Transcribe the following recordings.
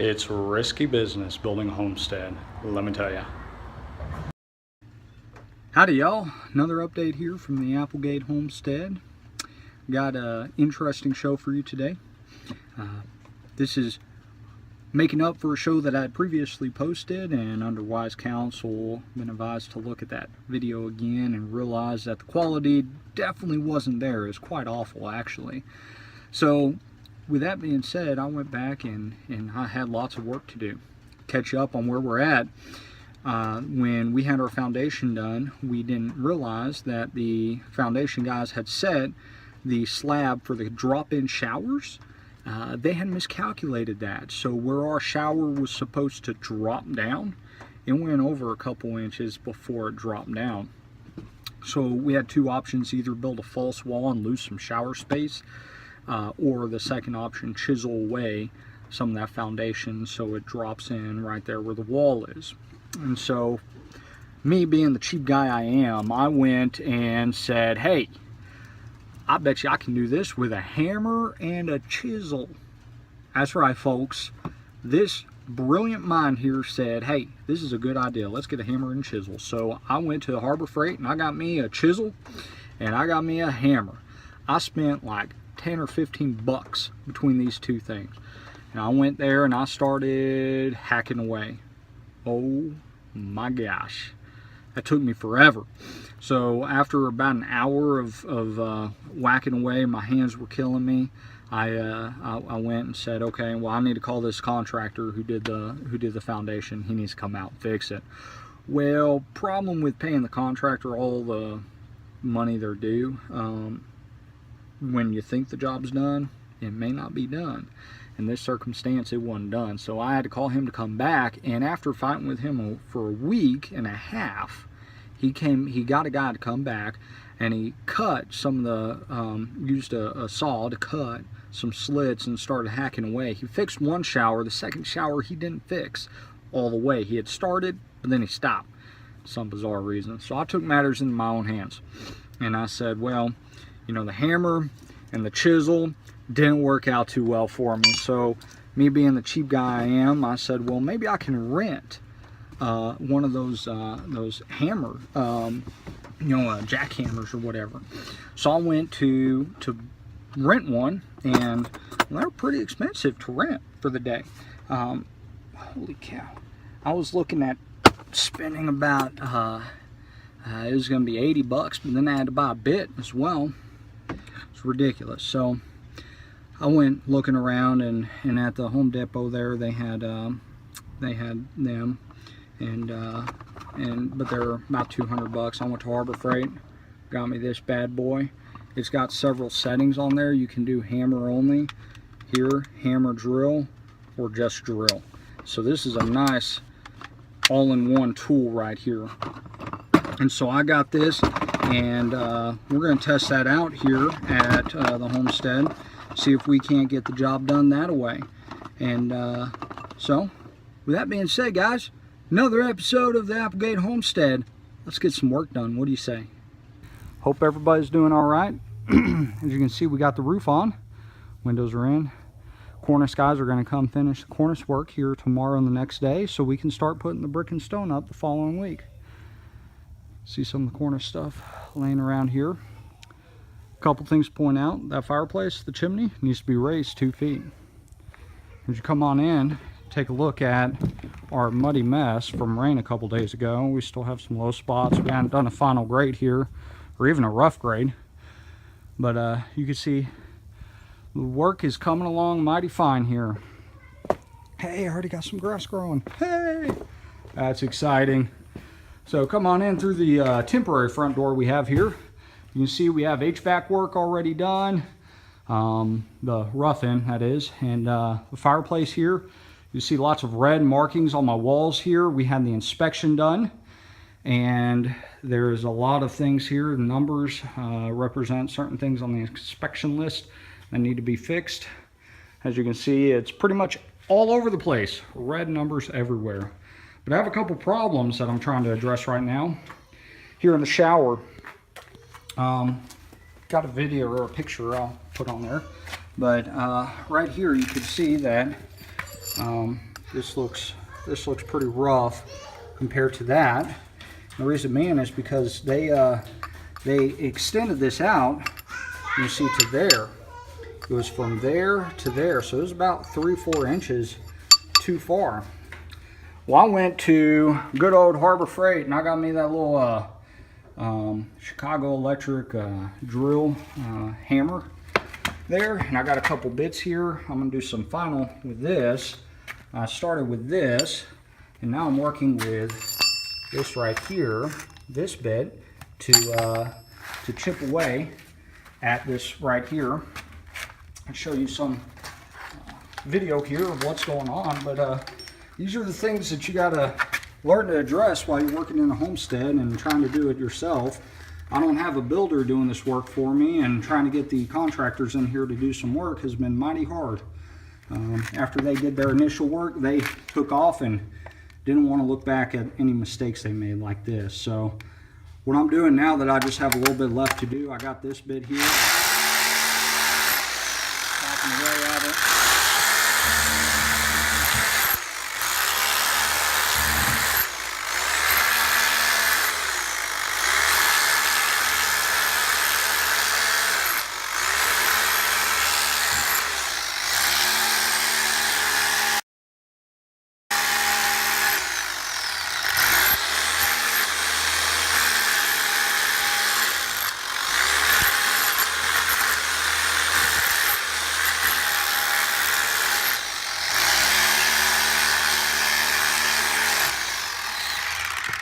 It's risky business building a homestead, let me tell you. Howdy y'all, another update here from the Applegate Homestead. Got an interesting show for you today. This is making up for a show that I had previously posted, and under wise counsel been advised to look at that video again and realize that the quality definitely wasn't there. It was quite awful actually. So with that being said, I went back and I had lots of work to do. Catch up on where we're at. When we had our foundation done, we didn't realize that the foundation guys had set the slab for the drop-in showers. They had miscalculated that. So where our shower was supposed to drop down, it went over a couple inches before it dropped down. So we had two options: either build a false wall and lose some shower space, or the second option, chisel away some of that foundation so it drops in right there where the wall is. And so, me being the cheap guy I am, I went and said, hey, I bet you I can do this with a hammer and a chisel. That's right, folks. This brilliant mind here said, hey, this is a good idea. Let's get a hammer and chisel. So I went to Harbor Freight and I got me a chisel and I got me a hammer. I spent like 10 or 15 bucks between these two things. And I went there and I started hacking away. Oh my gosh, that took me forever. So after about an hour of whacking away, my hands were killing me. I went and said, okay, well, I need to call this contractor who did the foundation. He needs to come out and fix it. Well, problem with paying the contractor all the money they're due, when you think the job's done, it may not be done. In this circumstance, it wasn't done. So I had to call him to come back, and after fighting with him for a week and a half, he got a guy to come back, and he cut some of the, used a saw to cut some slits and started hacking away. He fixed one shower. The second shower he didn't fix all the way. He had started, but then he stopped. Some bizarre reason. So I took matters into my own hands, and I said, well, you know, the hammer and the chisel didn't work out too well for me. So me being the cheap guy I am, I said, well, maybe I can rent one of those hammer, jackhammers or whatever. So I went to rent one, and they're pretty expensive to rent for the day. Holy cow! I was looking at spending about it was going to be 80 bucks, but then I had to buy a bit as well. It's ridiculous. So I went looking around, and at the Home Depot there they had them, but they're about 200 bucks. I went to Harbor Freight, got me this bad boy. It's got several settings on there. You can do hammer only here, hammer drill, or just drill. So this is a nice all-in-one tool right here. And so I got this, and we're going to test that out here at the Homestead. See if we can't get the job done that way. And so, with that being said, guys, another episode of the Applegate Homestead. Let's get some work done. What do you say? Hope everybody's doing all right. As you can see, we got the roof on. Windows are in. Cornice guys are going to come finish the cornice work here tomorrow and the next day, so we can start putting the brick and stone up the following week. See some of the cornice stuff laying around here. Couple things to point out: that fireplace, the chimney, needs to be raised 2 feet. As you come on in, take a look at our muddy mess from rain a couple days ago. We still have some low spots. We haven't done a final grade here, or even a rough grade, but you can see the work is coming along mighty fine here. Hey, I already got some grass growing. Hey, that's exciting. So come on in through the temporary front door we have here. You can see we have HVAC work already done, the rough-in, that is, and the fireplace here. You see lots of red markings on my walls here. We had the inspection done, and there's a lot of things here. The numbers represent certain things on the inspection list that need to be fixed. As you can see, it's pretty much all over the place. Red numbers everywhere. But I have a couple problems that I'm trying to address right now. Here in the shower, got a video or a picture I'll put on there, but right here you can see that this looks pretty rough compared to that. The reason being is because they extended this out, you see, to there. It was from there to there, so it was about 3-4 inches too far. Well, I went to good old Harbor Freight and I got me that little Chicago Electric drill hammer there, and I got a couple bits here. I'm gonna do some final with this. I started with this, and now I'm working with this right here, this bit, to chip away at this right here. I'll show you some video here of what's going on, but these are the things that you gotta learn to address while you're working in a homestead and trying to do it yourself. I don't have a builder doing this work for me, and trying to get the contractors in here to do some work has been mighty hard. After they did their initial work, they took off and didn't want to look back at any mistakes they made like this. So what I'm doing now that I just have a little bit left to do, I got this bit here, chopping away at it.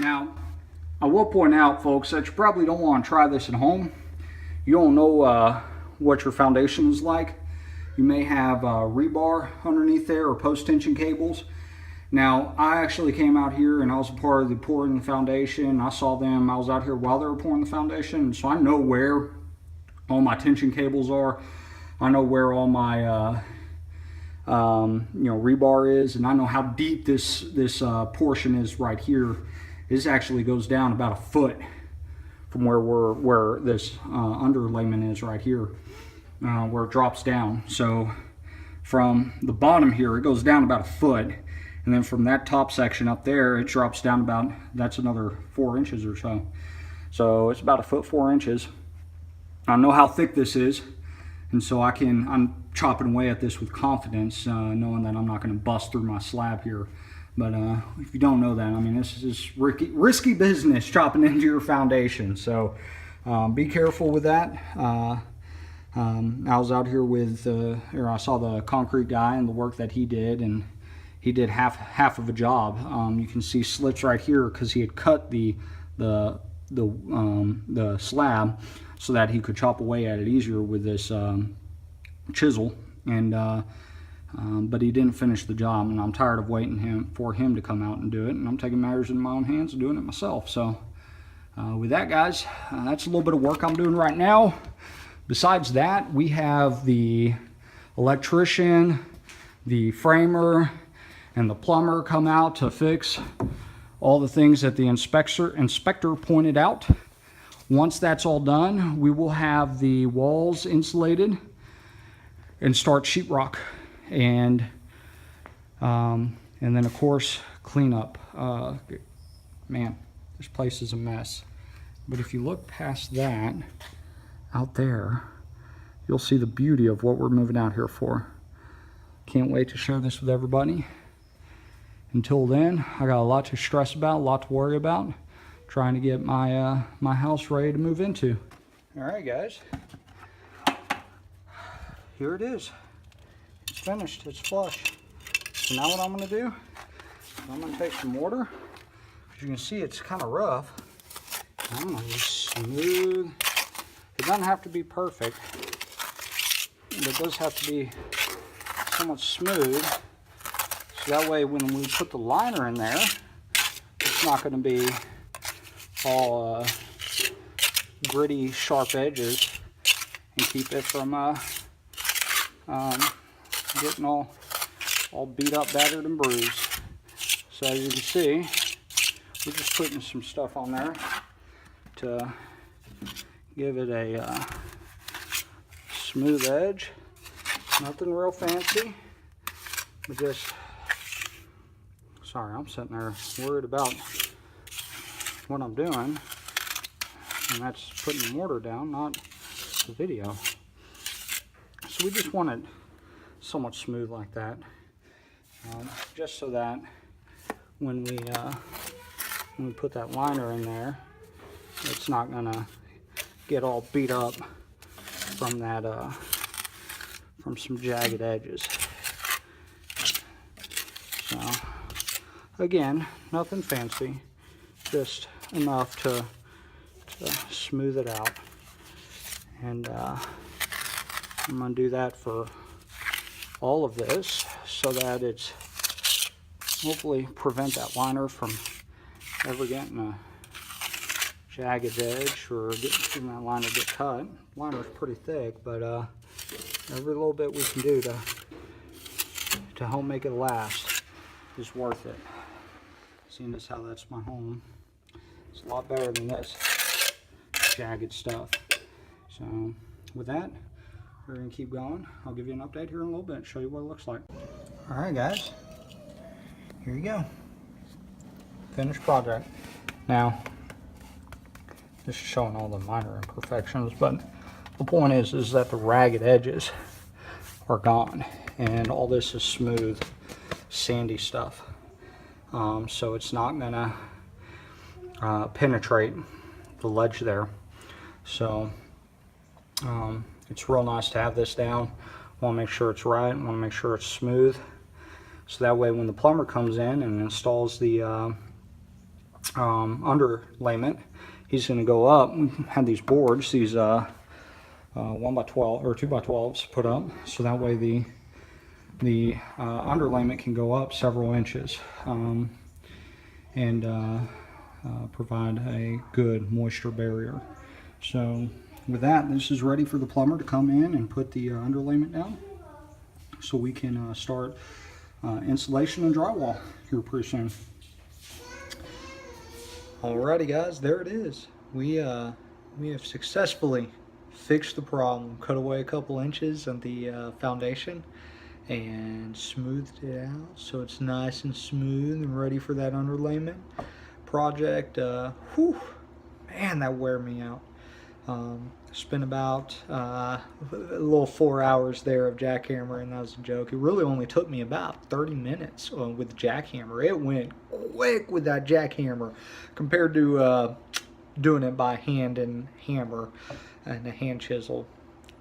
Now, I will point out, folks, that you probably don't want to try this at home. You don't know what your foundation is like. You may have rebar underneath there or post-tension cables. Now, I actually came out here and I was a part of the pouring the foundation. I saw them. I was out here while they were pouring the foundation, so I know where all my tension cables are. I know where all my rebar is, and I know how deep this portion is right here. This actually goes down about a foot from where this underlayment is right here, where it drops down. So from the bottom here, it goes down about a foot, and then from that top section up there, it drops down about, that's another 4 inches or so. So it's about 1 foot 4 inches. I know how thick this is, and so I'm chopping away at this with confidence, knowing that I'm not going to bust through my slab here. But if you don't know that, I mean, this is risky business, chopping into your foundation. So be careful with that. I was out here with, I saw the concrete guy and the work that he did, and he did half of a job. You can see slits right here because he had cut the slab so that he could chop away at it easier with this chisel, and but he didn't finish the job, and I'm tired of waiting for him to come out and do it, and I'm taking matters in my own hands and doing it myself. So with that, guys, that's a little bit of work I'm doing right now. Besides that, we have the electrician, the framer, and the plumber come out to fix all the things that the inspector pointed out. Once that's all done, we will have the walls insulated and start sheetrock, and then of course clean up. Man, this place is a mess. But if you look past that out there, you'll see the beauty of what we're moving out here for. Can't wait to share this with everybody. Until then, I got a lot to stress about, a lot to worry about, trying to get my my house ready to move into. All right, guys, here it is. It's finished. It's flush. So now what I'm going to do, I'm going to take some mortar. As you can see, it's kind of rough. I'm going to just smooth. It doesn't have to be perfect, but it does have to be somewhat smooth. So that way when we put the liner in there, it's not going to be all gritty, sharp edges, and keep it from getting all beat up, battered, and bruised. So as you can see, we're just putting some stuff on there to give it a smooth edge. Nothing real fancy, but just Sorry, I'm sitting there worried about what I'm doing, and that's putting the mortar down, not the video. So we just want it somewhat smooth like that, just so that when we put that liner in there, it's not gonna get all beat up from that from some jagged edges. So again, nothing fancy, just enough to smooth it out. And I'm going to do that for all of this so that it's hopefully prevent that liner from ever getting a jagged edge or getting that liner get cut. Liner's pretty thick, but every little bit we can do to help make it last is worth it. Seeing as how that's my home, it's a lot better than this jagged stuff. So with that, we're gonna keep going. I'll give you an update here in a little bit, show you what it looks like. All right, guys, here you go. Finished project. Now, this is showing all the minor imperfections, but the point is that the ragged edges are gone, and all this is smooth, sandy stuff. So it's not gonna penetrate the ledge there. So it's real nice to have this down. Want to make sure it's right, want to make sure it's smooth, so that way when the plumber comes in and installs the underlayment, he's going to go up. We had these boards, these 1x12 or 2x12s put up, so that way the underlayment can go up several inches and provide a good moisture barrier. So with that, this is ready for the plumber to come in and put the underlayment down, so we can start insulation and drywall here pretty soon. Alrighty guys, there it is. We have successfully fixed the problem, cut away a couple inches on the foundation and smoothed it out so it's nice and smooth and ready for that underlayment project. Whew, man, that wear me out. Spent about a little 4 hours there of jackhammering. That was a joke. It really only took me about 30 minutes with the jackhammer. It went quick with that jackhammer compared to doing it by hand and hammer and a hand chisel.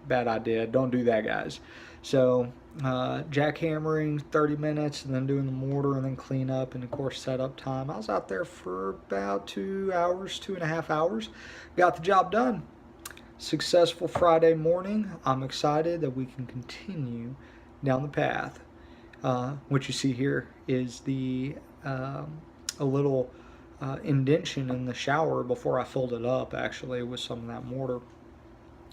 Bad idea. Don't do that, guys. So jackhammering 30 minutes, and then doing the mortar, and then clean up, and of course setup time. I was out there for about 2 hours, 2.5 hours. Got the job done. Successful Friday morning. I'm excited that we can continue down the path. What you see here is the a little indentation in the shower before I filled it up, actually, with some of that mortar.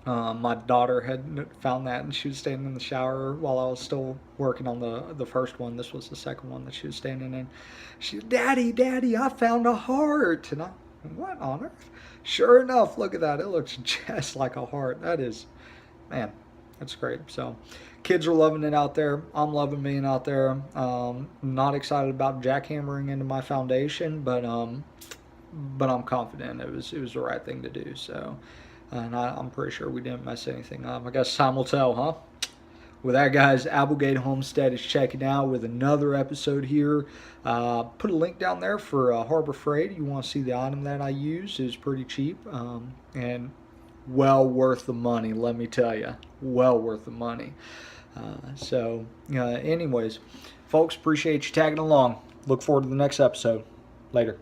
My daughter had found that, and she was standing in the shower while I was still working on the first one. This was the second one that she was standing in. She said, Daddy, I found a heart. And I, what on earth? Sure enough, look at that. It looks just like a heart. That is, man, that's great. So kids are loving it out there. I'm loving being out there. Not excited about jackhammering into my foundation, but I'm confident it was the right thing to do. So, and I'm pretty sure we didn't mess anything up. I guess time will tell, huh? With that, guys, Applegate Homestead is checking out with another episode here. Put a link down there for Harbor Freight. You want to see the item that I use. Is pretty cheap and well worth the money, let me tell you. Well worth the money. Anyways, folks, appreciate you tagging along. Look forward to the next episode. Later.